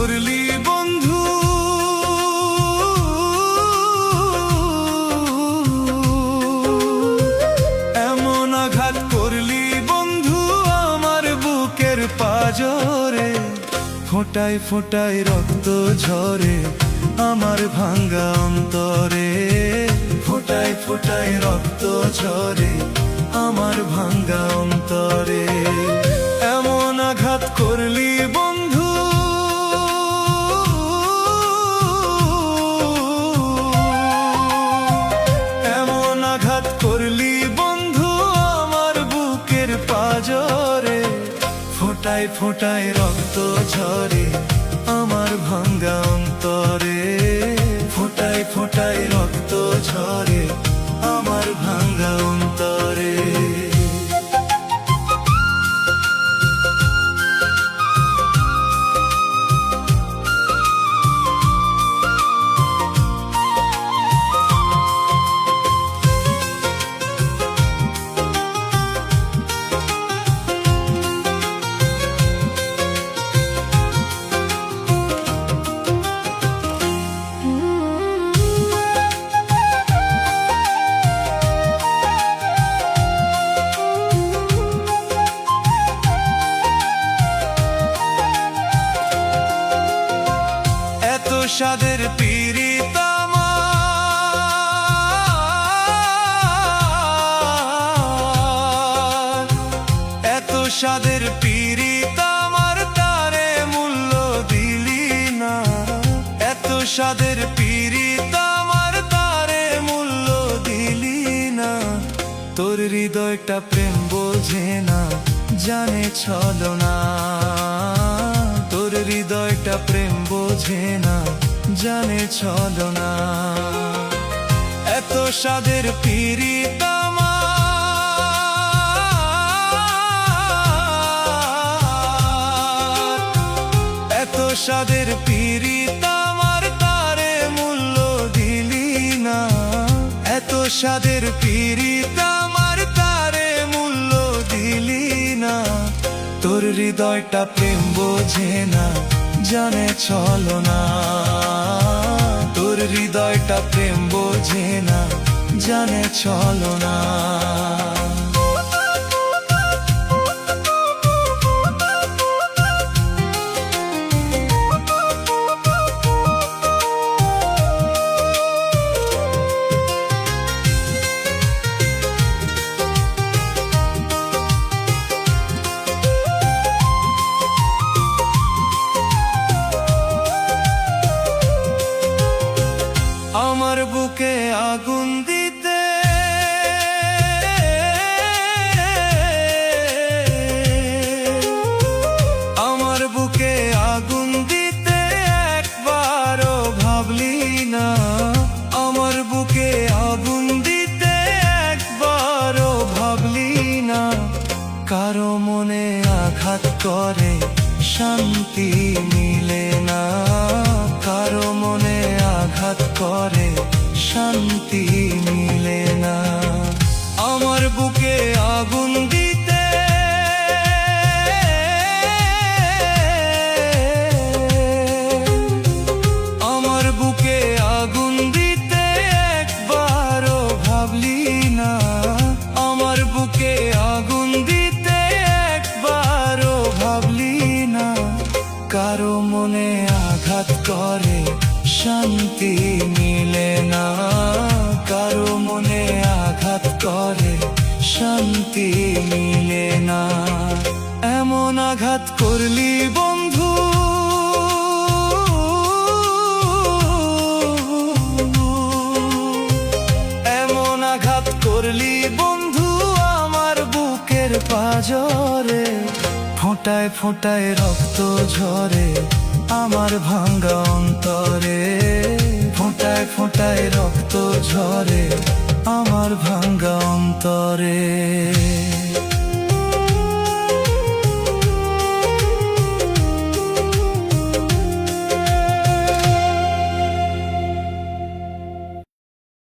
করলি বন্ধু, এমন আঘাত করলি বন্ধু আমার বুকের পাজরে। ফোঁটায় ফোঁটায় রক্ত ঝরে আমার ভাঙ্গা অন্তরে, ফোঁটায় ফোঁটায় রক্ত ঝরে আমার ভাঙ্গা অন্তরে। এমন আঘাত করলি বন্ধু, এমন আঘাত করলি বন্ধু আমার বুকের পাজরে। ফোঁটায় ফোঁটায় রক্ত ঝরে আমার ভাঙ্গা অন্তরে, ফোঁটায় ফোঁটায় রক্ত ঝরে আমার ভাঙ্গা অন্তরে। সাদের পীড়িত আমার, এত সাদের পীড়িত আমার তারে মূল্য দিলি না। এত সাদের পীড়িত আমার তারে মূল্য দিলি না। তোর হৃদয়টা প্রেম বোঝে না, জানে ছলনা। তোর হৃদয়টা প্রেম বোঝে না, জানে ছলনা। এত সাদের পীড়িত আমার, এত সাদের পীড়িত আমার তারে মূল্য দিলি না। এত সাদের পীড়িত আমার তারে মূল্য দিলি না। তোর হৃদয়টা প্রেম বোঝে না, জানে ছলনা। তোর হৃদয়টা প্রেম বোঝে না, জানে ছলনা। আমার বুকে আগুন দিতে, আমার বুকে আগুন দিতে একবারও ভাবলি না। আমার বুকে আগুন দিতে একবারও ভাবলি না। কারো মনে আঘাত করে শান্তি মিলে না। কারো মনে আঘাত করে শান্তি মিলে না। আমার বুকে আগুন দিতে, আমার বুকে আগুন দিতে একবারও ভাবলি না। আমার বুকে আগুন দিতে একবারও ভাবলি না। কারো মনে আঘাত করে শান্তি মিলে না। কারো মনে আঘাত করে শান্তি মিলে না। এমন আঘাত করলি বন্ধু, এমন আঘাত করলি বন্ধু আমার বুকের পাজরে। ফোঁটায় ফোঁটায় রক্ত ঝরে আমার ভাঙ্গা অন্তরে, ফোঁটায় ফোঁটায় রক্ত ঝরে আমার ভাঙ্গা অন্তরে।